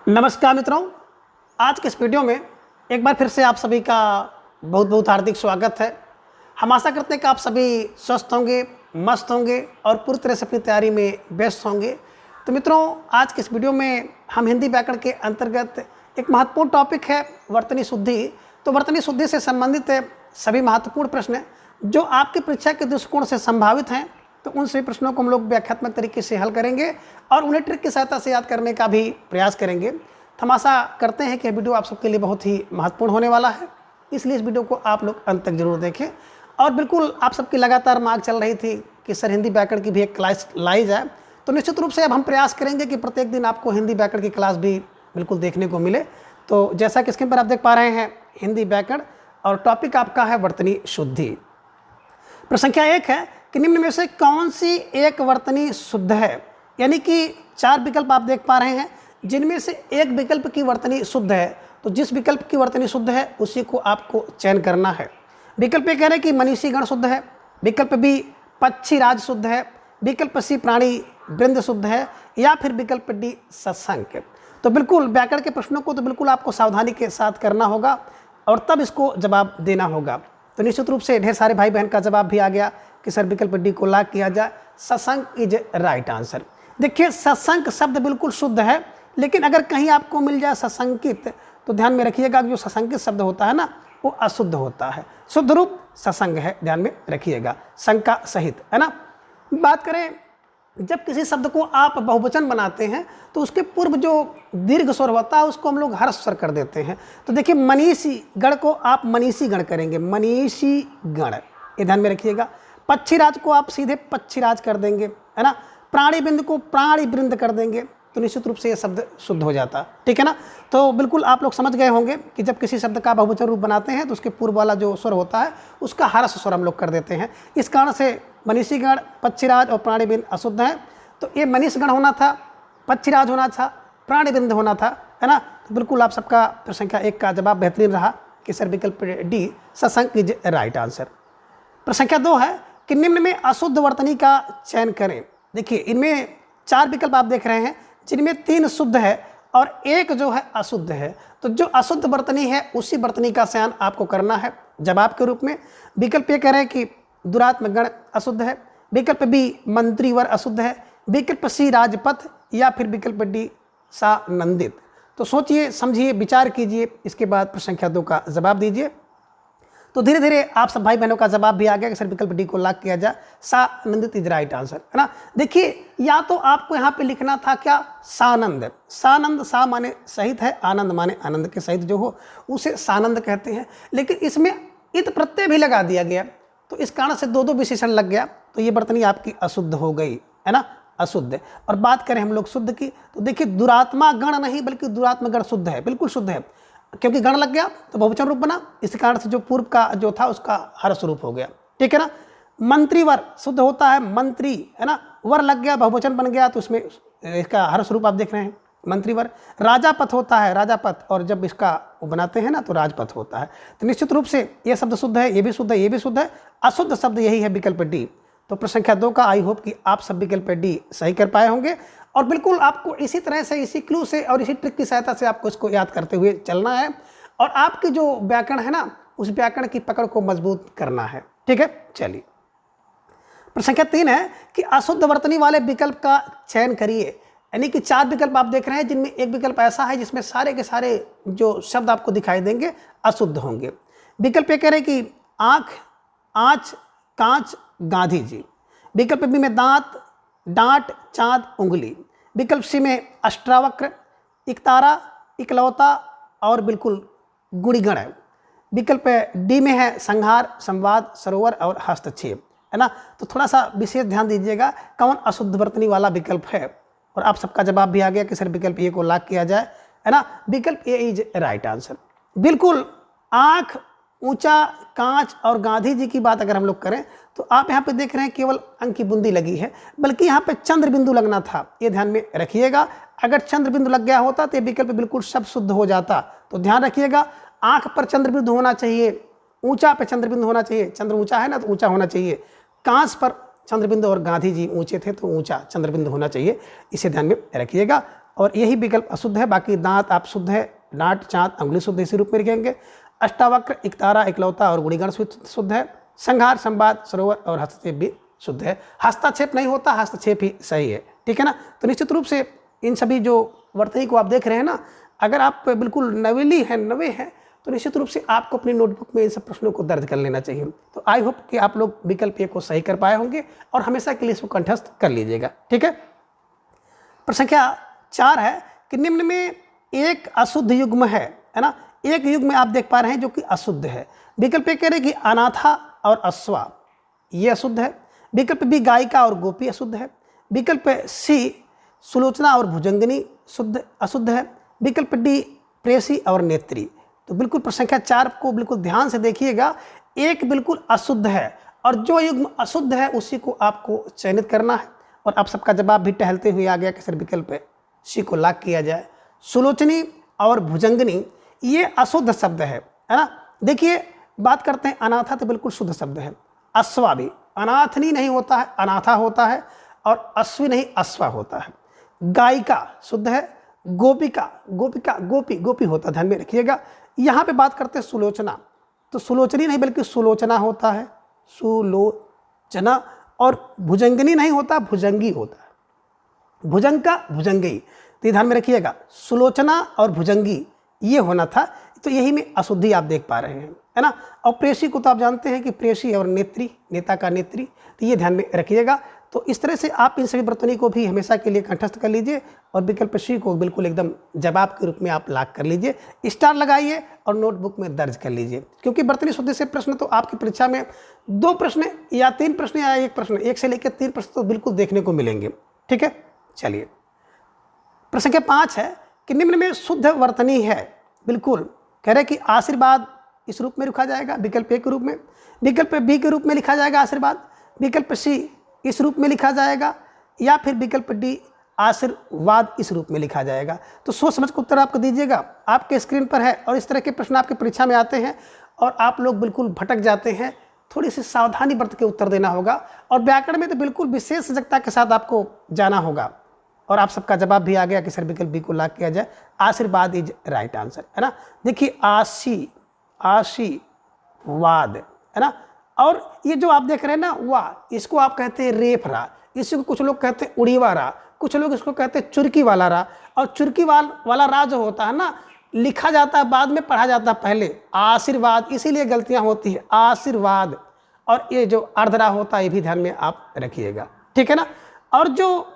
नमस्कार मित्रों, आज के इस वीडियो में एक बार फिर से आप सभी का बहुत बहुत हार्दिक स्वागत है। हम आशा करते हैं कि आप सभी स्वस्थ होंगे, मस्त होंगे और पूरी तरह से अपनी तैयारी में व्यस्त होंगे। तो मित्रों, आज के इस वीडियो में हम हिंदी व्याकरण के अंतर्गत एक महत्वपूर्ण टॉपिक है वर्तनी शुद्धि। तो वर्तनी शुद्धि से संबंधित सभी महत्वपूर्ण प्रश्न जो आपकी परीक्षा के दृष्टिकोण से संभावित हैं, तो उन सभी प्रश्नों को हम लोग व्याख्यात्मक तरीके से हल करेंगे और उन्हें ट्रिक की सहायता से याद करने का भी प्रयास करेंगे। हम आशा करते हैं कि वीडियो आप सबके लिए बहुत ही महत्वपूर्ण होने वाला है, इसलिए इस वीडियो को आप लोग अंत तक जरूर देखें। और बिल्कुल आप सबकी लगातार मांग चल रही थी कि सर हिंदी व्याकरण की भी एक क्लास लाई जाए, तो निश्चित रूप से अब हम प्रयास करेंगे कि प्रत्येक दिन आपको हिंदी व्याकरण की क्लास भी बिल्कुल देखने को मिले। तो जैसा कि स्क्रीन पर आप देख पा रहे हैं, हिंदी व्याकरण और टॉपिक आपका है वर्तनी शुद्धि। प्रश्न संख्या 1 है कि निम्न में से कौन सी एक वर्तनी शुद्ध है। यानी कि 4 विकल्प आप देख पा रहे हैं, जिनमें से एक विकल्प की वर्तनी शुद्ध है। तो जिस विकल्प की वर्तनी शुद्ध है उसी को आपको चयन करना है। विकल्प ए कह रहे हैं कि मनीषी गण शुद्ध है, विकल्प बी पक्षी राज शुद्ध है, विकल्प सी प्राणी वृंद शुद्ध है, या फिर विकल्प डी सत्संग। तो बिल्कुल व्याकरण के प्रश्नों को तो बिल्कुल आपको सावधानी के साथ करना होगा और तब इसको जवाब देना होगा। तो निश्चित रूप से ढेर सारे भाई बहन का जवाब भी आ गया कि सर विकल्प डी को लॉक किया जाए, सत्संग इज राइट आंसर। देखिए, सत्संग शब्द बिल्कुल शुद्ध है, लेकिन अगर कहीं आपको मिल जाए सत्संगित, तो ध्यान में रखिएगा कि जो सत्संगित शब्द होता है ना, वो अशुद्ध होता है। शुद्ध रूप सत्संग है, ध्यान में रखिएगा, शंका सहित, है ना। बात करें, जब किसी शब्द को आप बहुवचन बनाते हैं तो उसके पूर्व जो दीर्घ स्वर होता है उसको हम लोग हर्ष स्वर कर देते हैं। तो देखिए, मनीषी गण को आप मनीषी गण करेंगे, मनीषी गण, ये ध्यान में रखिएगा। पक्षीराज को आप सीधे पक्षीराज कर देंगे, है ना। प्राणी वृंद को प्राणी वृंद कर देंगे, तो निश्चित रूप से ये शब्द शुद्ध हो जाता, ठीक है ना। तो बिल्कुल आप लोग समझ गए होंगे कि जब किसी शब्द का बहुवचन रूप बनाते हैं तो उसके पूर्व वाला जो स्वर होता है उसका हर्ष स्वर हम लोग कर देते हैं। इस कारण से मनीषी गण, पक्षीराज और प्राणी वृंद अशुद्ध हैं। तो ये मनीष गण होना था, पक्षीराज होना था, प्राणी वृंद होना था, है ना। तो बिल्कुल आप सबका प्रश्न संख्या 1 का जवाब बेहतरीन रहा कि सर विकल्प डी सत्संग इज राइट आंसर। प्रश्न संख्या 2 है कि निम्न में अशुद्ध वर्तनी का चयन करें। देखिए, इनमें 4 विकल्प आप देख रहे हैं, जिनमें 3 शुद्ध है और 1 जो है अशुद्ध है। तो जो अशुद्ध वर्तनी है उसी वर्तनी का चयन आपको करना है जवाब के रूप में। विकल्प ये कह रहे हैं कि दुरात्म गण अशुद्ध है, विकल्प बी मंत्रीवर अशुद्ध है, विकल्प सी राजपथ, या फिर विकल्प डी सानंदित। तो सोचिए, समझिए, विचार कीजिए, इसके बाद प्रश्न संख्या 2 का जवाब दीजिए। तो धीरे धीरे आप सब भाई बहनों का जवाब भी आ गया कि सर विकल्प डी को लॉक किया जाए, सानंदित इज राइट आंसर, है ना। देखिए, या तो आपको यहाँ पे लिखना था क्या, सानंद। सानंद, सा माने सहित है, आनंद माने आनंद के सहित जो हो उसे सानंद कहते हैं, लेकिन इसमें इत प्रत्यय भी लगा दिया गया, तो इस कारण से 2 विशेषण लग गया। तो ये वर्तनी आपकी अशुद्ध हो गई, है ना, अशुद्ध। और बात करें हम लोग शुद्ध की, तो देखिए दुरात्मा गण नहीं बल्कि दुरात्मा गण शुद्ध है, बिल्कुल शुद्ध है, क्योंकि गण लग गया तो बहुवचन रूप बना, इस कारण से जो पूर्व का जो था उसका हर्ष रूप हो गया, ठीक है ना। मंत्रीवर शुद्ध होता है, मंत्री, है ना, वर लग गया, बहुवचन बन गया, तो इसमें इसका हर्ष रूप आप देख रहे हैं, मंत्रीवर। राजापथ होता है, राजापथ, और जब इसका वो बनाते हैं ना तो राजपथ होता है। तो निश्चित रूप से ये शब्द शुद्ध है, ये भी शुद्ध है, ये भी शुद्ध है। अशुद्ध शब्द यही है विकल्प डी। तो प्रश्न संख्या 2 का आई होप कि आप सब विकल्प डी सही कर पाए होंगे। और बिल्कुल आपको इसी तरह से, इसी क्लू से और इसी ट्रिक की सहायता से आपको इसको याद करते हुए चलना है और आपकी जो व्याकरण है ना, उस व्याकरण की पकड़ को मजबूत करना है, ठीक है। चलिए, प्रश्न संख्या 3 है कि अशुद्ध वर्तनी वाले विकल्प का चयन करिए। यानी कि 4 विकल्प आप देख रहे हैं, जिनमें एक विकल्प ऐसा है जिसमें सारे के सारे जो शब्द आपको दिखाई देंगे अशुद्ध होंगे। विकल्प ये कह रहे हैं कि आँख, आँच, कांच, गांधी जी। विकल्प बी में दांत, डांट, चांद, उंगली। विकल्प सी में अष्टावक्र, इकतारा, इकलौता और बिल्कुल गुणिगण है। विकल्प डी में है संहार, संवाद, सरोवर और हस्तक्षेप, है ना। तो थोड़ा सा विशेष ध्यान दीजिएगा कौन अशुद्ध वर्तनी वाला विकल्प है। और आप सबका जवाब भी आ गया कि सर विकल्प ए को लॉक किया जाए, है ना। विकल्प ए इज राइट आंसर। बिल्कुल आँख, ऊंचा, कांच और गांधी जी की बात अगर हम लोग करें तो आप यहाँ पे देख रहे हैं केवल अंक की बूंदी लगी है, बल्कि यहाँ पे चंद्र बिंदु लगना था, ये ध्यान में रखिएगा। अगर चंद्र बिंदु लग गया होता तो ये विकल्प बिल्कुल सब शुद्ध हो जाता। तो ध्यान रखिएगा, आंख पर चंद्र बिंदु होना चाहिए, ऊंचा पे चंद्र बिंदु होना चाहिए, चंद्र ऊंचा है ना तो ऊंचा होना चाहिए, कांच पर चंद्र बिंदु, और गांधी जी ऊंचे थे तो ऊंचा चंद्र बिंदु होना चाहिए, इसे ध्यान में रखिएगा। और यही विकल्प अशुद्ध है। बाकी दांत आप शुद्ध है, डांट, चाँद, अंगुली शुद्ध इसी रूप में लिखेंगे। अष्टावक्र, इकतारा, इकलौता और गुणीगण शुद्ध है। संहार, संवाद, सरोवर और हस्तक्षेप भी शुद्ध है। हस्तक्षेप नहीं होता, हस्तक्षेप ही सही है, ठीक है ना। तो निश्चित रूप से इन सभी जो वर्तनी को आप देख रहे हैं ना, अगर आप बिल्कुल नवे हैं तो निश्चित रूप से आपको अपनी नोटबुक में इन सब प्रश्नों को दर्ज कर लेना चाहिए। तो आई होप कि आप लोग विकल्प ए को सही कर पाए होंगे और हमेशा के लिए इसको कंठस्थ कर लीजिएगा, ठीक है। प्रश्न संख्या 4 है कि निम्न में एक अशुद्ध युग्म है ना। एक युग्म आप देख पा रहे हैं जो कि अशुद्ध है। विकल्प ए कह रहे कि अनाथा और अश्वा, ये अशुद्ध है। विकल्प बी गायिका और गोपी अशुद्ध है। विकल्प सी सुलोचना और भुजंगनी अशुद्ध है। विकल्प डी प्रेसी और नेत्री। तो बिल्कुल प्रश्न संख्या 4 को बिल्कुल ध्यान से देखिएगा। एक बिल्कुल अशुद्ध है और जो युग्म अशुद्ध है उसी को आपको चयनित करना है। और आप सबका जवाब भी टहलते हुए आ गया कि सर विकल्प सी को लॉक किया जाए। सुलोचनी और भुजंगनी ये अशुद्ध शब्द है ना। देखिए बात करते हैं अनाथा, तो बिल्कुल शुद्ध शब्द है। अश्वा भी अनाथनी नहीं होता है, अनाथा होता है। और अश्वी नहीं, अश्वा होता है। गायिका शुद्ध है। गोपिका गोपी होता है, ध्यान में रखिएगा। यहाँ पे बात करते हैं सुलोचना, तो सुलोचनी नहीं बल्कि सुलोचना होता है, सुलोचना। और भुजंगनी नहीं होता, भुजंगी होता है। भुजंग का भुजंगी, तो ध्यान में रखिएगा। सुलोचना और भुजंगी ये होना था। तो यही में अशुद्धि आप देख पा रहे हैं, है ना। और प्रेसी को तो आप जानते हैं कि प्रेसी और नेत्री, नेता का नेत्री, तो ये ध्यान में रखिएगा। तो इस तरह से आप इन सभी वर्तनी को भी हमेशा के लिए कंठस्थ कर लीजिए और विकल्प सी को बिल्कुल एकदम जवाब के रूप में आप लॉक कर लीजिए। स्टार लगाइए और नोटबुक में दर्ज कर लीजिए, क्योंकि वर्तनी शुद्धि से प्रश्न तो आपकी परीक्षा में 2 प्रश्न या 3 प्रश्न या 1 प्रश्न, 1 से लेकर 3 प्रश्न तो बिल्कुल देखने को मिलेंगे, ठीक है। चलिए प्रश्न संख्या 5 है कि निम्न में शुद्ध वर्तनी है। बिल्कुल कह रहे कि आशीर्वाद इस रूप में लिखा जाएगा, विकल्प ए के रूप में। विकल्प बी के रूप में लिखा जाएगा आशीर्वाद। विकल्प सी इस रूप में लिखा जाएगा, या फिर विकल्प डी आशीर्वाद इस रूप में लिखा जाएगा। तो सोच समझ कर उत्तर आपको दीजिएगा, आपके स्क्रीन पर है। और इस तरह के प्रश्न आपके परीक्षा में आते हैं और आप लोग बिल्कुल भटक जाते हैं। थोड़ी सी सावधानी बरत के उत्तर देना होगा और व्याकरण में तो बिल्कुल विशेष सजगता के साथ आपको जाना होगा। और आप सबका जवाब भी आ गया कि सर विकल्प बी को लॉक किया जाए। आशीर्वाद इज राइट आंसर, है ना। देखिए आशीवाद, है ना। और ये जो आप देख रहे हैं ना वाह, इसको आप कहते हैं रेफरा, इसी को कुछ लोग कहते हैं उड़ीवारा, कुछ लोग इसको कहते हैं चुरकी वाला रा। और चुरकी वाला रा जो होता है ना, लिखा जाता है बाद में, पढ़ा जाता है पहले। आशीर्वाद, इसीलिए गलतियां होती है, आशीर्वाद। और ये जो अर्धरा होता है ये भी ध्यान में आप रखिएगा, ठीक है ना। और जो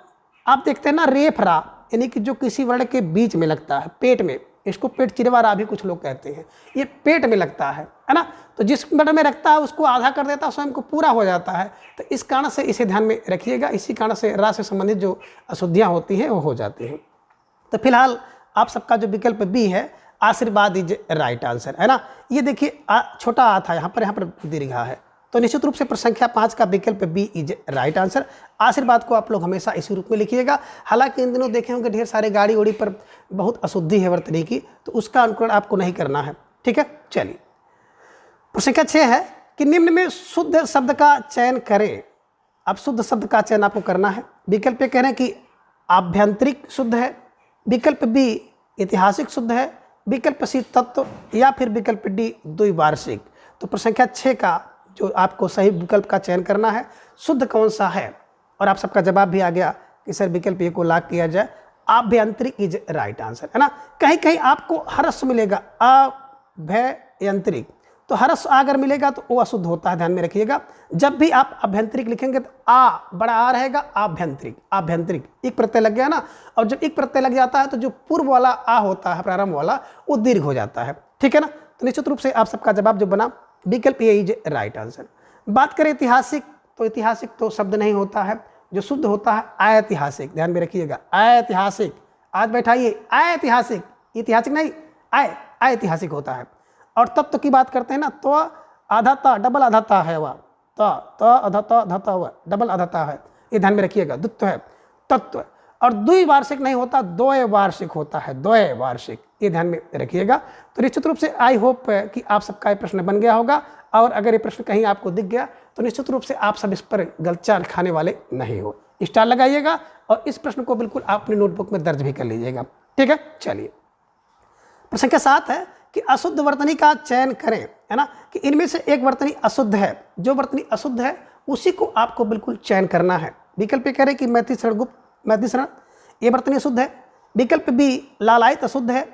आप देखते हैं ना रेफरा, यानी कि जो किसी वर्ण के बीच में लगता है पेट में, इसको पेट चिरवारा भी कुछ लोग कहते हैं। ये पेट में लगता है ना। तो जिस वर्ण में रखता है उसको आधा कर देता है, स्वयं को पूरा हो जाता है। तो इस कारण से इसे ध्यान में रखिएगा। इसी कारण से रा से संबंधित जो अशुद्धियाँ होती हैं वो हो जाती हैं। तो फिलहाल आप सबका जो विकल्प बी है आशीर्वाद इज राइट आंसर, है ना। ये देखिए छोटा आ था, यहाँ पर दीर्घा है। तो निश्चित रूप से प्रश्न संख्या 5 का विकल्प बी इज राइट आंसर। आशीर्वाद को आप लोग हमेशा इसी रूप में लिखिएगा। हालांकि इन दिनों देखे होंगे ढेर सारे गाड़ी उड़ी पर बहुत अशुद्धि है वर्तनी की, तो उसका अनुकरण आपको नहीं करना है, ठीक है। चलिए प्रश्न संख्या 6 है कि निम्न में शुद्ध शब्द का चयन करें। अब शुद्ध शब्द का चयन आपको करना है। विकल्प कह रहे हैं कि आभ्यंतरिक शुद्ध है। विकल्प बी ऐतिहासिक शुद्ध है। विकल्प सी तत्व, या फिर विकल्प डी द्विवार्षिक। तो प्रश्न संख्या 6 का जो आपको सही विकल्प का चयन करना है, शुद्ध कौन सा है। और आप सबका जवाब भी आ गया कि सर विकल्प ए को लॉक किया जाए। आभ्यंतरिक इज राइट आंसर, है ना। कहीं कहीं आपको हर्ष मिलेगा, अभ्यंतरिक, तो हर्ष अगर मिलेगा तो वो अशुद्ध होता है, ध्यान में रखिएगा। जब भी आप अभ्यंतरिक लिखेंगे तो बड़ा आ रहेगा, आभ्यंतरिक एक प्रत्यय लग गया ना। और जब एक प्रत्यय लग जाता है तो जो पूर्व वाला आ होता है प्रारंभ वाला, वो दीर्घ हो जाता है, ठीक है ना। तो निश्चित रूप से आप सबका जवाब जो बना विकल्प ए इज राइट आंसर। बात करें ऐतिहासिक, तो ऐतिहासिक तो शब्द नहीं होता है, जो शुद्ध होता है ऐतिहासिक, ध्यान में रखिएगा। ऐतिहासिक, आज बैठाइए ऐतिहासिक, ऐतिहासिक नहीं ऐतिहासिक होता है। और तत्व की बात करते हैं ना, तो आधाता डबल आधाता है, वह तो आधाता धाता हुआ डबल आधाता है, ये ध्यान में रखिएगा। द्वित्व है तत्व। और द्विवार्षिक नहीं होता, द्वैवार्षिक होता है, द्वैवार्षिक, ये ध्यान में रखिएगा। तो निश्चित रूप से आई होप कि आप सबका ये प्रश्न बन गया होगा। और अगर ये प्रश्न कहीं आपको दिख गया तो निश्चित रूप से आप सब इस पर गलत चाल खाने वाले नहीं हो। स्टार लगाइएगा और इस प्रश्न को बिल्कुल आप अपनी नोटबुक में दर्ज भी कर लीजिएगा। ठीक है, चलिए। प्रश्न संख्या 7 है कि अशुद्ध वर्तनी का चयन करें, है ना, कि इनमें से एक वर्तनी अशुद्ध है। जो वर्तनी अशुद्ध है उसी को आपको बिल्कुल चयन करना है। विकल्प ए कह रहे कि मैथिली शरण गुप्त, मैथिली शरण, ये वर्तनी अशुद्ध है। विकल्प बी लालायित अशुद्ध है।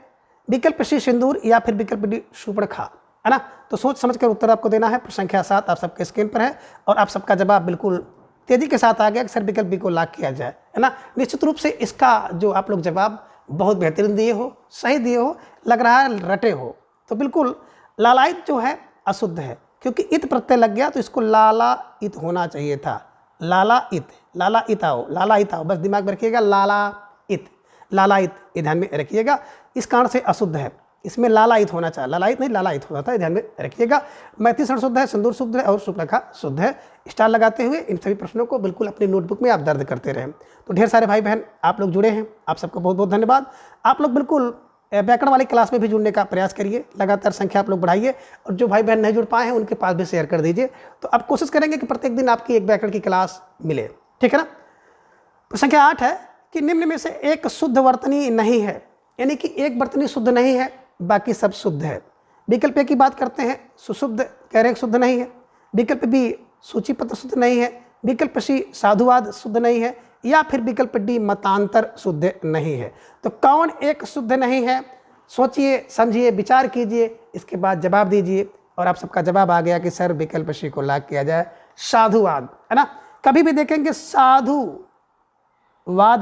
विकल्प सी सिंदूर, या फिर विकल्प डी शूर्पणखा, है ना। तो सोच समझ कर उत्तर आपको देना है। प्रश्न संख्या 7 आप सबके स्क्रीन पर है और आप सबका जवाब बिल्कुल तेजी के साथ आ गया कि सर विकल्प बी को लॉक किया जाए, है ना। निश्चित रूप से इसका जो आप लोग जवाब बहुत बेहतरीन दिए हो, सही दिए हो, लग रहा है रटे हो। तो बिल्कुल लालायित जो है अशुद्ध है, क्योंकि इत प्रत्यय लग गया तो इसको लालायित होना चाहिए था। लालायित, लालायित आओ, लालायित आओ, बस दिमाग में रखिएगा, लालायित, लालायित, ये ध्यान में रखिएगा। इस कारण से अशुद्ध है, इसमें लालायित होना चाहिए, लालायित नहीं लालायित होता था, ध्यान में रखिएगा। मैथिली शरण शुद्ध है, सिंदूर शुद्ध है और शूर्पणखा शुद्ध है। स्टार लगाते हुए इन सभी प्रश्नों को बिल्कुल अपनी नोटबुक में आप दर्ज करते रहें। तो ढेर सारे भाई बहन आप लोग जुड़े हैं, आप सबको बहुत बहुत धन्यवाद। आप लोग बिल्कुल व्याकरण वाली क्लास में भी जुड़ने का प्रयास करिए, लगातार संख्या आप लोग बढ़ाइए और जो भाई बहन नहीं जुड़ पाए हैं उनके पास भी शेयर कर दीजिए। तो अब कोशिश करेंगे कि प्रत्येक दिन आपकी एक व्याकरण की क्लास मिले, ठीक है ना। प्रश्न संख्या 8 है कि निम्न में से एक शुद्ध वर्तनी नहीं है, यानी कि एक वर्तनी शुद्ध नहीं है, बाकी सब शुद्ध है। विकल्प ए की बात करते हैं, सुशुद्ध कह रहे शुद्ध नहीं है। विकल्प बी सूचीपत्र शुद्ध नहीं है। विकल्प सी साधुवाद शुद्ध नहीं है, या फिर विकल्प डी मतांतर शुद्ध नहीं है। तो कौन एक शुद्ध नहीं है, सोचिए, समझिए, विचार कीजिए, इसके बाद जवाब दीजिए। और आप सबका जवाब आ गया कि सर विकल्प सी को लॉक किया जाए, साधुवाद, है ना। कभी भी देखेंगे साधुवाद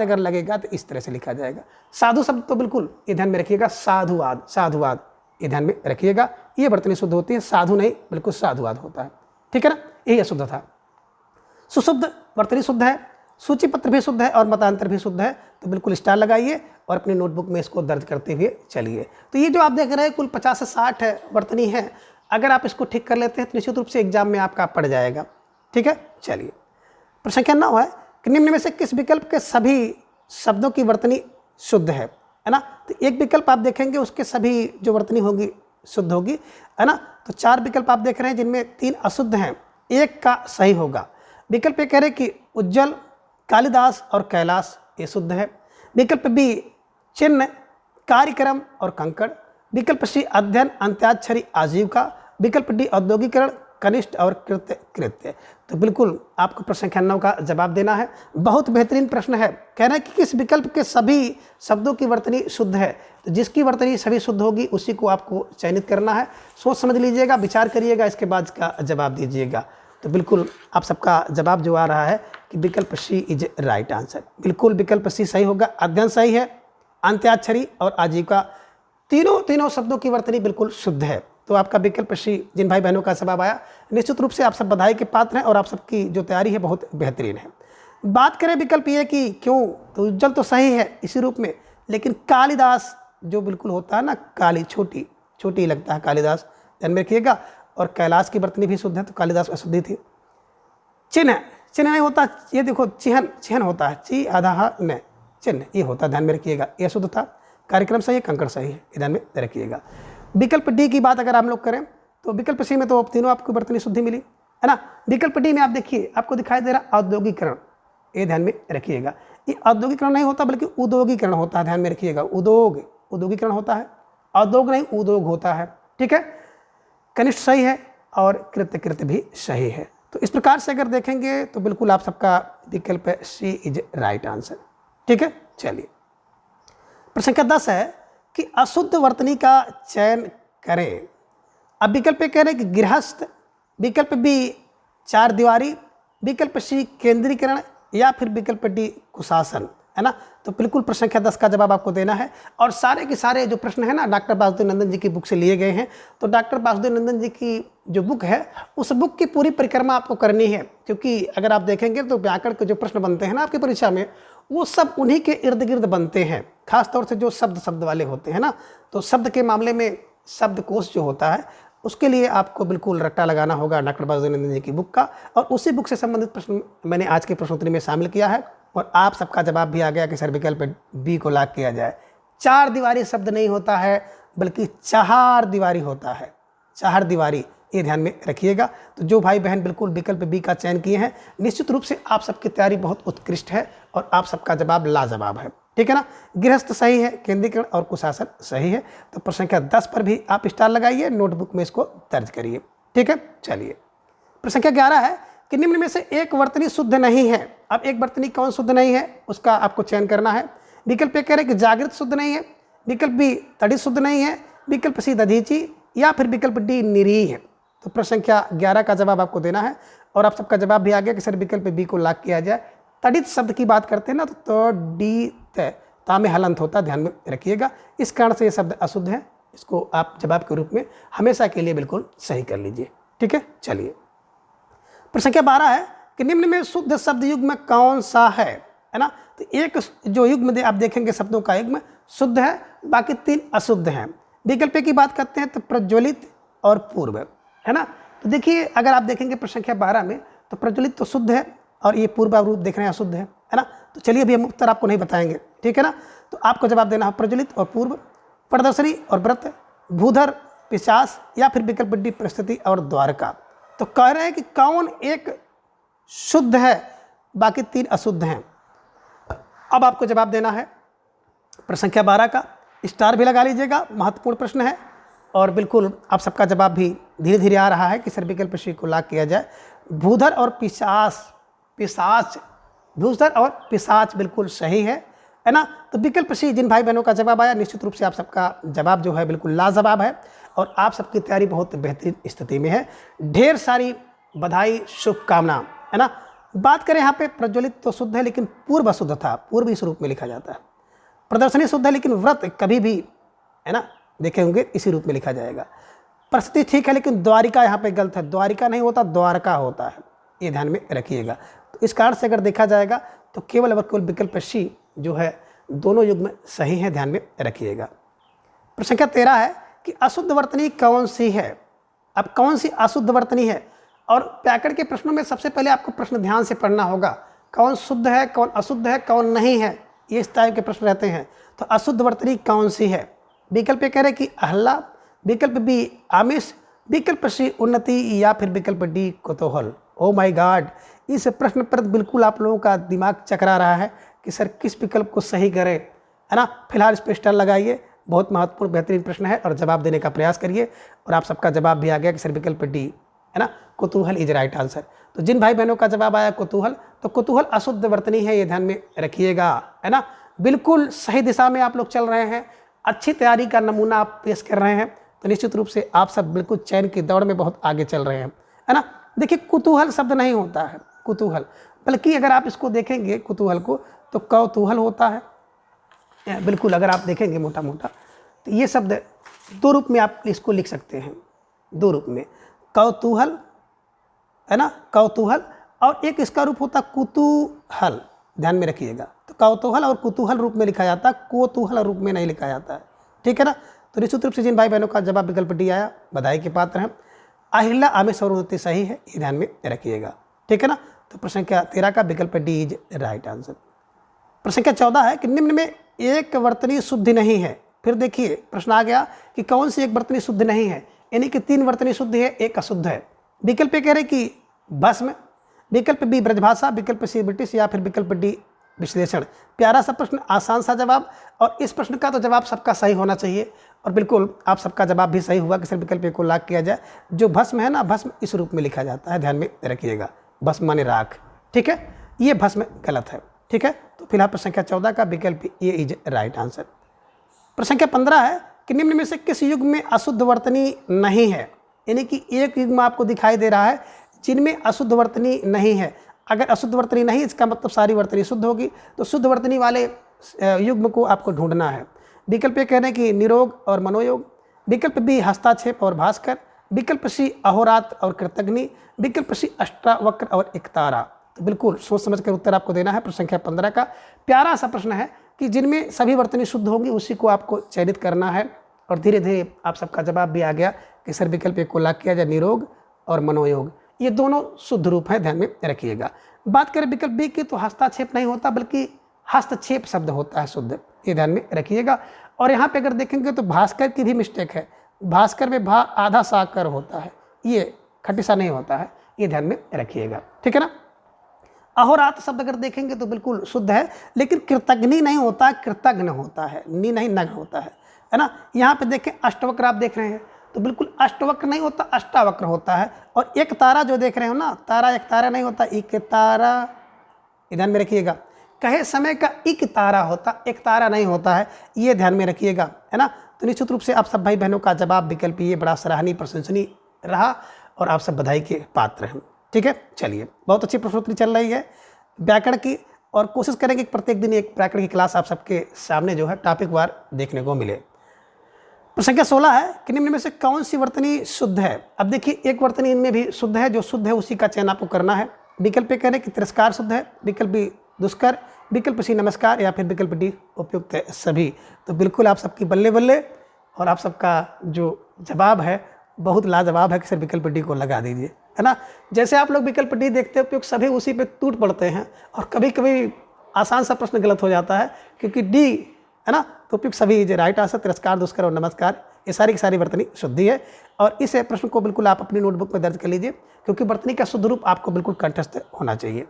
अगर लगेगा तो इस तरह से लिखा जाएगा। साधु शब्द तो बिल्कुल ये ध्यान में रखिएगा, साधुवाद, साधुवाद ये ध्यान में रखिएगा। ये वर्तनी शुद्ध होती है, साधु नहीं, बिल्कुल साधुवाद होता है, ठीक है ना। यही अशुद्ध था। सुशुद्ध वर्तनी शुद्ध है, सूचीपत्र भी शुद्ध है और मतांतर भी शुद्ध है। तो बिल्कुल स्टार लगाइए और अपनी नोटबुक में इसको दर्ज करते हुए चलिए। तो ये जो आप देख रहे हैं कुल 50 से 60 है वर्तनी है, अगर आप इसको ठीक कर लेते हैं तो निश्चित रूप से एग्जाम में आपका पड़ जाएगा, ठीक है। चलिए, प्रश्न संख्या 9 है कि निम्न में से किस विकल्प के सभी शब्दों की वर्तनी शुद्ध है ना। तो एक विकल्प आप देखेंगे उसके सभी जो वर्तनी होगी शुद्ध होगी, है ना। तो 4 विकल्प आप देख रहे हैं जिनमें 3 अशुद्ध हैं, एक का सही होगा। विकल्प ए कह रहे कि उज्जवल, कालिदास और कैलाश ये शुद्ध है। विकल्प बी चिन्ह, कार्यक्रम और कंकड़। विकल्प सी अध्ययन, अंत्याक्षरी, आजीविका। विकल्प डी औद्योगिकरण, कनिष्ठ और कृत्य, कृत्य। तो बिल्कुल आपको प्रश्न संख्या 9 का जवाब देना है। बहुत बेहतरीन प्रश्न है, कह रहे हैं कि किस विकल्प के सभी शब्दों की वर्तनी शुद्ध है। तो जिसकी वर्तनी सभी शुद्ध होगी उसी को आपको चयनित करना है। सोच समझ लीजिएगा, विचार करिएगा, इसके बाद इसका जवाब दीजिएगा। तो बिल्कुल आप सबका जवाब जो आ रहा है कि विकल्प सी इज राइट आंसर। बिल्कुल विकल्प सी सही होगा। अध्ययन सही है, अंत्याक्षरी और आजीविका तीनों शब्दों की वर्तनी बिल्कुल शुद्ध है। तो आपका विकल्प सी, जिन भाई बहनों का जवाब आया, निश्चित रूप से आप सब बधाई के पात्र हैं और आप सबकी जो तैयारी है बहुत बेहतरीन है। बात करें विकल्प ये कि क्यों, तो उज्जवल तो सही है इसी रूप में, लेकिन कालिदास जो बिल्कुल होता है ना, काली छोटी छोटी लगता है कालिदास, ध्यान में रखिएगा। और कैलाश की वर्तनी भी शुद्ध है, तो कालिदास अशुद्धि थी। चिन्ह, चिन्ह नहीं होता, ये देखो चिहन, चिहन होता है, ची आधा न, चिन्ह ये होता है, ध्यान में रखिएगा, ये शुद्ध था। कार्यक्रम सही है, कंकड़ सही है, ध्यान में रखिएगा। विकल्प डी की बात अगर हम लोग करें तो विकल्प सी में तो तीनों आपको वर्तनी शुद्धि मिली, है ना। विकल्प डी में आप देखिए आपको दिखाई दे रहा औद्योगिकरण, ये ध्यान में रखिएगा। ये औद्योगिकरण नहीं होता बल्कि उद्योगीकरण होता है, ध्यान में रखिएगा। उद्योगीकरण होता है, औद्योग नहीं उद्योग होता है, ठीक है। कनिष्ठ सही है और कृत्य भी सही है। तो इस प्रकार से अगर देखेंगे तो बिल्कुल आप सबका विकल्प सी इज राइट आंसर, ठीक है। चलिए, प्रश्न संख्या 10 है कि अशुद्ध वर्तनी का चयन करें। अब विकल्प ए कह रहे कि गृहस्थ, विकल्प बी 4 दीवारी, विकल्प सी केंद्रीकरण, या फिर विकल्प डी कुशासन, है ना। तो बिल्कुल प्रश्न संख्या 10 का जवाब आपको देना है। और सारे के सारे जो प्रश्न है ना डॉक्टर वासुदेव नंदन जी की बुक से लिए गए हैं। तो डॉक्टर वासुदेव नंदन जी की जो बुक है उस बुक की पूरी परिक्रमा आपको करनी है, क्योंकि अगर आप देखेंगे तो व्याकरण के जो प्रश्न बनते हैं ना आपकी परीक्षा में, वो सब उन्हीं के इर्द गिर्द बनते हैं, खासतौर से जो शब्द वाले होते हैं ना। तो शब्द के मामले में शब्दकोश जो होता है उसके लिए आपको बिल्कुल रट्टा लगाना होगा डॉक्टर वासुदेव नंदन जी की बुक का। और उसी बुक से संबंधित प्रश्न मैंने आज के प्रश्नोत्तरी में शामिल किया है और आप सबका जवाब भी आ गया कि सर विकल्प बी को लॉक किया जाए। 4 दीवारी शब्द नहीं होता है बल्कि 4 दीवारी होता है, 4 दीवारी, ये ध्यान में रखिएगा। तो जो भाई बहन बिल्कुल विकल्प बी का चयन किए हैं, निश्चित रूप से आप सबकी तैयारी बहुत उत्कृष्ट है और आप सबका जवाब लाजवाब है, ठीक है ना। गृहस्थ सही है, केंद्रीकरण और कुशासन सही है। तो प्रश्न संख्या 10 पर भी आप स्टार लगाइए, नोटबुक में इसको दर्ज करिए, ठीक है। चलिए प्रश्न संख्या 11 है कि निम्न में से एक वर्तनी शुद्ध नहीं है। अब एक वर्तनी कौन शुद्ध नहीं है उसका आपको चयन करना है। विकल्प ए कह रहे कि जागृत शुद्ध नहीं है, विकल्प बी तड़ित शुद्ध नहीं है, विकल्प सी दधीची, या फिर विकल्प डी निरीह है। तो प्रश्न संख्या 11 का जवाब आपको देना है और आप सबका जवाब भी आ गया कि सर विकल्प बी को लॉक किया जाए। तड़ित शब्द की बात करते हैं ना तो डी ता में हलंत होता, ध्यान में रखिएगा। इस कारण से ये शब्द अशुद्ध है, इसको आप जवाब के रूप में हमेशा के लिए बिल्कुल सही कर लीजिए, ठीक है। चलिए प्रश्न संख्या 12 है कि निम्न में शुद्ध शब्द युग्म कौन सा है ना। तो एक जो युग्म आप देखेंगे शब्दों का युग्म शुद्ध है, बाकी 3 अशुद्ध हैं। विकल्प की बात करते हैं तो प्रज्वलित और पूर्व, है ना। तो देखिए अगर आप देखेंगे प्रश्न संख्या 12 में तो प्रज्वलित तो शुद्ध है और ये पूर्व रूप देख रहे हैं अशुद्ध है ना। तो चलिए अभी हम उत्तर आपको नहीं बताएंगे, ठीक है ना। तो आपको जवाब देना है प्रज्वलित और पूर्व, प्रदर्शनी और व्रत, भूधर पिशाच, या फिर विकल्प डी परिस्थिति और द्वारका। तो कह रहे हैं कि कौन एक शुद्ध है, बाकी 3 अशुद्ध हैं। अब आपको जवाब देना है प्रश्न संख्या 12 का, स्टार भी लगा लीजिएगा, महत्वपूर्ण प्रश्न है और बिल्कुल आप सबका जवाब भी धीरे धीरे आ रहा है कि सर विकल्प सी को लॉक किया जाए। भूधर और पिशाच, भूधर और पिशाच बिल्कुल सही है ना। तो विकल्प सी जिन भाई बहनों का जवाब आया, निश्चित रूप से आप सबका जवाब जो है बिल्कुल लाजवाब है और आप सबकी तैयारी बहुत बेहतरीन स्थिति में है। ढेर सारी बधाई, शुभकामना, है ना। बात करें यहाँ पे प्रज्वलित तो शुद्ध है लेकिन पूर्व अशुद्ध था, पूर्व इस रूप में लिखा जाता है। प्रदर्शनी शुद्ध है लेकिन व्रत कभी भी, है ना, देखे होंगे इसी रूप में लिखा जाएगा। परिस्थिति ठीक है लेकिन द्वारिका यहाँ पे गलत है, द्वारिका नहीं होता द्वारका होता है, ये ध्यान में रखिएगा। तो इस कारण से अगर देखा जाएगा तो केवल विकल्प सी जो है दोनों युग में सही है, ध्यान में रखिएगा। प्रश्न संख्या 13 है कि अशुद्ध वर्तनी कौन सी है। अब कौन सी अशुद्ध वर्तनी है, और पैकड़ के प्रश्नों में सबसे पहले आपको प्रश्न ध्यान से पढ़ना होगा, कौन शुद्ध है, कौन अशुद्ध है, कौन नहीं है, ये इस टाइप के प्रश्न रहते हैं। तो अशुद्ध वर्तनी कौन सी है। विकल्प कह रहे कि अहला, विकल्प बी आमिष, विकल्प सी उन्नति, या फिर विकल्प डी कुतूहल। ओ माय गॉड, इस प्रश्न पर बिल्कुल आप लोगों का दिमाग चकरा रहा है कि सर किस विकल्प को सही करें, है ना। फिलहाल इस पर स्टार लगाइए, बहुत महत्वपूर्ण बेहतरीन प्रश्न है और जवाब देने का प्रयास करिए। और आप सबका जवाब भी आ गया कि सर विकल्प डी, है ना, कुतूहल इज राइट आंसर। तो जिन भाई बहनों का जवाब आया कुतूहल, तो कुतूहल अशुद्ध वर्तनी है, ये ध्यान में रखिएगा, है ना। बिल्कुल सही दिशा में आप लोग चल रहे हैं, अच्छी तैयारी का नमूना आप पेश कर रहे हैं। तो निश्चित रूप से आप सब बिल्कुल चयन की दौड़ में बहुत आगे चल रहे हैं, है ना। देखिए कुतूहल शब्द नहीं होता है कुतूहल, बल्कि अगर आप इसको देखेंगे कुतूहल को तो कौतूहल होता है। बिल्कुल अगर आप देखेंगे मोटा मोटा तो ये शब्द 2 रूप में आप इसको लिख सकते हैं, 2 रूप में, कौतूहल, है ना, कौतूहल, और एक इसका रूप होता कुतूहल, ध्यान में रखिएगा। तो कौतूहल और कुतूहल रूप में लिखा जाता है, कोतूहल रूप में नहीं लिखा जाता है, ठीक है ना। तो निश्चित रूप से जिन भाई बहनों का जवाब विकल्प डी आया, बधाई के पात्र हैं। अहिल्या आमिष और उन्नति सही है, ये ध्यान में रखिएगा, ठीक है ना। तो प्रश्न संख्या 13 का विकल्प डी इज राइट आंसर। प्रश्न संख्या 14 है कि निम्न में एक वर्तनी शुद्ध नहीं है। फिर देखिए प्रश्न आ गया कि कौन सी एक वर्तनी शुद्ध नहीं है, यानी कि 3 वर्तनी शुद्ध है, एक अशुद्ध है। विकल्प कह रहे कि भस्म, विकल्प बी ब्रजभाषा, विकल्प सी ब्रिटिश, या फिर विकल्प डी विश्लेषण। प्यारा सा प्रश्न, आसान सा जवाब, और इस प्रश्न का तो जवाब सबका सही होना चाहिए और बिल्कुल आप सबका जवाब भी सही हुआ कि सर विकल्प को लॉक किया जाए। जो भस्म है ना, भस्म इस रूप में लिखा जाता है, ध्यान में रखिएगा, भस्म माने राख, ठीक है। ये भस्म गलत है, ठीक है। तो फिलहाल प्रश्न संख्या 14 का विकल्प ए इज राइट आंसर। प्रश्न संख्या 15 है कि निम्न में से किस युग में अशुद्ध वर्तनी नहीं है, यानी कि एक युग में आपको दिखाई दे रहा है जिनमें अशुद्ध वर्तनी नहीं है। अगर अशुद्ध वर्तनी नहीं, इसका मतलब सारी वर्तनी शुद्ध होगी। तो शुद्ध वर्तनी वाले युग्म को आपको ढूंढना है। विकल्प ए कहने की निरोग और मनोयोग, विकल्प बी हस्ताक्षेप और भास्कर, विकल्प सी अहोरात्र और कृतग्नि, विकल्प सी अष्टावक्र और एकतारा। तो बिल्कुल सोच समझ कर उत्तर आपको देना है। प्रश्न संख्या 15 का प्यारा सा प्रश्न है कि जिनमें सभी वर्तनी शुद्ध होंगी उसी को आपको चयनित करना है। और धीरे धीरे आप सबका जवाब भी आ गया कि सर विकल्प एक को लॉक किया जाए, निरोग और मनोयोग, ये दोनों शुद्ध रूप हैं, ध्यान में रखिएगा। बात करें विकल्प बी की तो हस्ताक्षेप नहीं होता बल्कि हस्तक्षेप शब्द होता है शुद्ध, ये ध्यान में रखिएगा। और यहाँ पे अगर देखेंगे तो भास्कर की भी मिस्टेक है, भास्कर में भा आधा साकर होता है, ये खटिसा नहीं होता है, ये ध्यान में रखिएगा, ठीक है ना। अहोरात्र शब्द अगर देखेंगे तो बिल्कुल शुद्ध है, लेकिन कृतघ्नि नहीं होता, कृतघ्न होता है, नी नहीं नग्न होता है ना। यहाँ पे देखें अष्टवक्र आप देख रहे हैं, तो बिल्कुल अष्टवक्र नहीं होता, अष्टावक्र होता है। और एक तारा जो देख रहे हो ना, तारा एक तारा नहीं होता, एक तारा, ध्यान में रखिएगा। कहे समय का एक तारा होता, एक तारा नहीं होता है, ये ध्यान में रखिएगा, है ना। तो निश्चित रूप से आप सब भाई बहनों का जवाब विकल्प ये बड़ा सराहनीय प्रशंसनीय रहा और आप सब बधाई के पात्र हैं, ठीक है। चलिए, बहुत अच्छी प्रश्नोत्तरी चल रही है व्याकरण की, और कोशिश करेंगे कि प्रत्येक दिन एक व्याकरण की क्लास आप सबके सामने जो है टॉपिक वार देखने को मिले। प्रश्न संख्या 16 है कि निम्न में से कौन सी वर्तनी शुद्ध है। अब देखिए, एक वर्तनी इनमें भी शुद्ध है, जो शुद्ध है उसी का चयन आपको करना है। विकल्प ए कह रहे कि तिरस्कार शुद्ध है, विकल्प बी दुष्कर, विकल्प सी नमस्कार, या फिर विकल्प डी उपयुक्त है सभी। तो बिल्कुल आप सबकी बल्ले बल्ले, और आप सबका जो जवाब है बहुत लाजवाब है कि सर विकल्प डी को लगा दीजिए, है ना। जैसे आप लोग विकल्प डी देखते हो उपयुक्त सभी, उसी पे टूट पड़ते हैं, और कभी कभी आसान सा प्रश्न गलत हो जाता है, क्योंकि डी है ना, तो उपयुक्त सभी जो राइट आंसर तिरस्कार दुष्कर और नमस्कार, ये सारी की सारी वर्तनी शुद्धि है। और इस प्रश्न को बिल्कुल आप अपनी नोटबुक में दर्ज कर लीजिए, क्योंकि वर्तनी का शुद्ध रूप आपको बिल्कुल कंठस्थ होना चाहिए।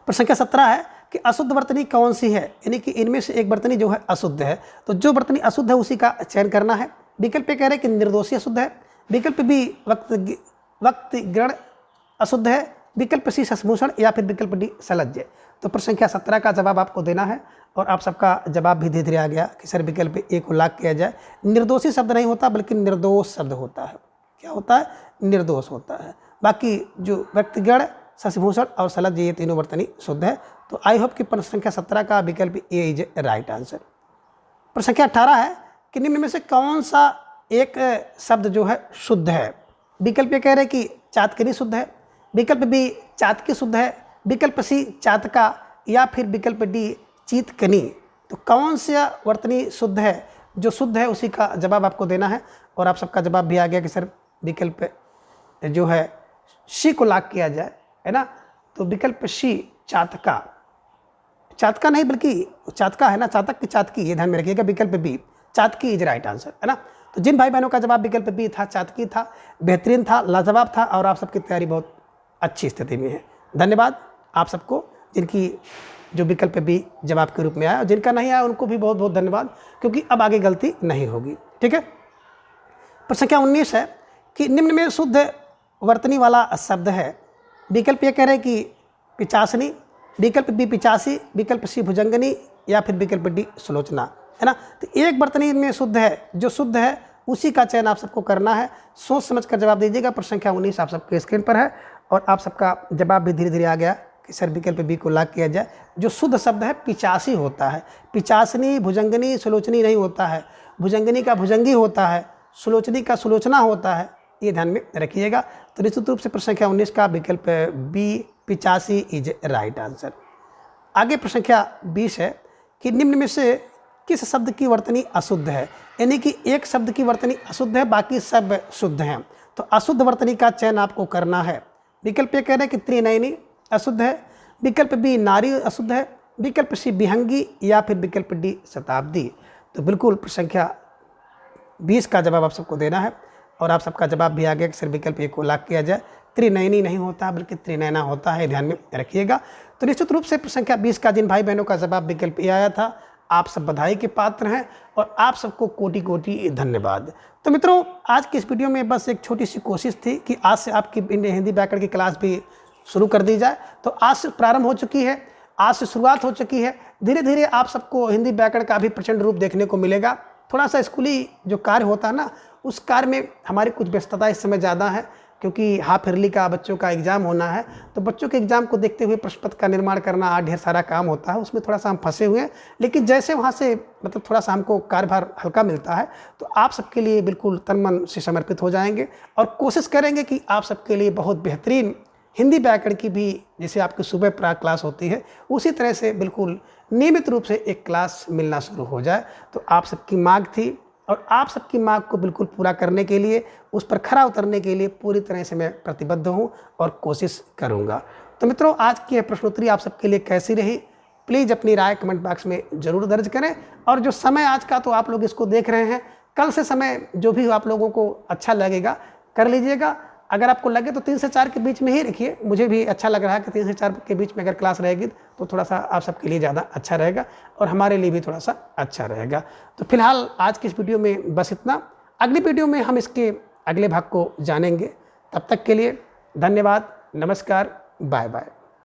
प्रश्न संख्या 17 है कि अशुद्ध वर्तनी कौन सी है, यानी कि इनमें से एक वर्तनी जो है अशुद्ध है, तो जो वर्तनी अशुद्ध है उसी का चयन करना है। विकल्प ए कह रहे हैं कि निर्दोषी अशुद्ध है, विकल्प बी वक्त ग्रहण अशुद्ध है, विकल्प सी सस्मूषण, या फिर विकल्प डी सलज्ज। तो प्रश्न संख्या 17 का जवाब आपको देना है, और आप सबका जवाब भी धीरे धीरे आ गया कि सर विकल्प ए को लॉक किया जाए। निर्दोषी शब्द नहीं होता, बल्कि निर्दोष शब्द होता है। क्या होता है? निर्दोष होता है। बाकी जो व्यक्तिगण, शशिभूषण और सलज्ज, ये तीनों वर्तनी शुद्ध है। तो आई होप कि प्रश्न संख्या 17 का विकल्प ए इज राइट आंसर। प्रश्न संख्या 18 है कि निम्न में से कौन सा एक शब्द जो है शुद्ध है। विकल्प ए कह रहे कि चातकनी शुद्ध है, विकल्प बी चातकी शुद्ध है, विकल्प सी चातका, या फिर विकल्प डी चीतकनी। तो कौन सा वर्तनी शुद्ध है, जो शुद्ध है उसी का जवाब आपको देना है। और आप सबका जवाब भी आ गया कि सर विकल्प जो है सी को लॉक किया जाए, है ना। तो विकल्प सी चातका, चातका नहीं बल्कि चातका है ना, चातक की चातकी, ये ध्यान में रखिएगा। विकल्प बी चातकी इज राइट आंसर, है ना। तो जिन भाई बहनों का जवाब विकल्प बी था, चातकी था, बेहतरीन था, लाजवाब था, और आप सबकी तैयारी बहुत अच्छी स्थिति में है। धन्यवाद आप सबको, जिनकी जो विकल्प बी जवाब के रूप में आया, और जिनका नहीं आया उनको भी बहुत बहुत धन्यवाद, क्योंकि अब आगे गलती नहीं होगी, ठीक है। प्रश्न संख्या 19 है कि निम्न में शुद्ध वर्तनी वाला शब्द है। विकल्प ये कह रहे कि पिचासनी, विकल्प बी पिचासी, विकल्प सी भुजंगनी, या फिर विकल्प डी सुलोचना, है ना। तो एक वर्तनी में शुद्ध है, जो शुद्ध है उसी का चयन आप सबको करना है। सोच समझ कर जवाब दीजिएगा। प्रश्न संख्या 19 आप सबके स्क्रीन पर है, और आप सबका जवाब भी धीरे धीरे आ गया कि सर विकल्प बी को लॉक किया जाए। जो शुद्ध शब्द है पिचासी होता है, पिचासनी, भुजंगनी, सुलोचनी नहीं होता है। भुजंगनी का भुजंगी होता है, सुलोचनी का सुलोचना होता है, ये ध्यान में रखिएगा। तो निश्चित रूप से प्रश्न संख्या 19 का विकल्प बी पिचासी इज राइट आंसर। आगे प्रश्न संख्या 20 है कि निम्न में से किस शब्द की वर्तनी अशुद्ध है, यानी कि एक शब्द की वर्तनी अशुद्ध है, बाकी सब शुद्ध हैं। तो अशुद्ध वर्तनी का चयन आपको करना है। विकल्प ए कह रहे हैं कि त्रिनयनी अशुद्ध है, विकल्प बी नारी अशुद्ध है, विकल्प सी विहंगी, या फिर विकल्प डी शताब्दी। तो बिल्कुल प्रश्न संख्या 20 का जवाब आप सबको देना है, और आप सबका जवाब भी आ गया कि सर विकल्प ए को लॉक किया जाए। त्रिनयनी नहीं होता, बल्कि त्रिनयना होता है, ध्यान में रखिएगा। तो निश्चित रूप से प्रश्न संख्या 20 का जिन भाई बहनों का जवाब विकल्प ए आया था, आप सब बधाई के पात्र हैं, और आप सबको कोटि कोटि धन्यवाद। तो मित्रों, आज की इस वीडियो में बस एक छोटी सी कोशिश थी कि आज से आपकी हिंदी व्याकरण की क्लास भी शुरू कर दी जाए। तो आज से प्रारंभ हो चुकी है, आज से शुरुआत हो चुकी है। धीरे धीरे आप सबको हिंदी व्याकरण का भी प्रचंड रूप देखने को मिलेगा। थोड़ा सा स्कूली जो कार्य होता है ना, उस कार्य में हमारी कुछ व्यस्तता इस समय ज़्यादा है, क्योंकि हाफ ईयरली का बच्चों का एग्ज़ाम होना है। तो बच्चों के एग्ज़ाम को देखते हुए प्रश्न पत्र का निर्माण करना, ढेर सारा काम होता है, उसमें थोड़ा सा हम फंसे हुए हैं। लेकिन जैसे वहाँ से मतलब थोड़ा सा हमको कार्यभार हल्का मिलता है, तो आप सबके लिए बिल्कुल तन मन से समर्पित हो जाएंगे, और कोशिश करेंगे कि आप सबके लिए बहुत बेहतरीन हिंदी व्याकरण की भी, जैसे आपकी सुबह प्रातः क्लास होती है, उसी तरह से बिल्कुल नियमित रूप से एक क्लास मिलना शुरू हो जाए। तो आप सबकी मांग थी, और आप सबकी मांग को बिल्कुल पूरा करने के लिए, उस पर खरा उतरने के लिए पूरी तरह से मैं प्रतिबद्ध हूं और कोशिश करूंगा। तो मित्रों, आज की यह प्रश्नोत्तरी आप सबके लिए कैसी रही, प्लीज़ अपनी राय कमेंट बॉक्स में ज़रूर दर्ज करें। और जो समय आज का, तो आप लोग इसको देख रहे हैं, कल से समय जो भी आप लोगों को अच्छा लगेगा, कर लीजिएगा। अगर आपको लगे तो 3 से 4 के बीच में ही रखिए, मुझे भी अच्छा लग रहा है कि 3 से 4 के बीच में अगर क्लास रहेगी तो थोड़ा सा आप सबके लिए ज़्यादा अच्छा रहेगा और हमारे लिए भी थोड़ा सा अच्छा रहेगा। तो फिलहाल आज की इस वीडियो में बस इतना। अगली वीडियो में हम इसके अगले भाग को जानेंगे। तब तक के लिए धन्यवाद, नमस्कार, बाय बाय।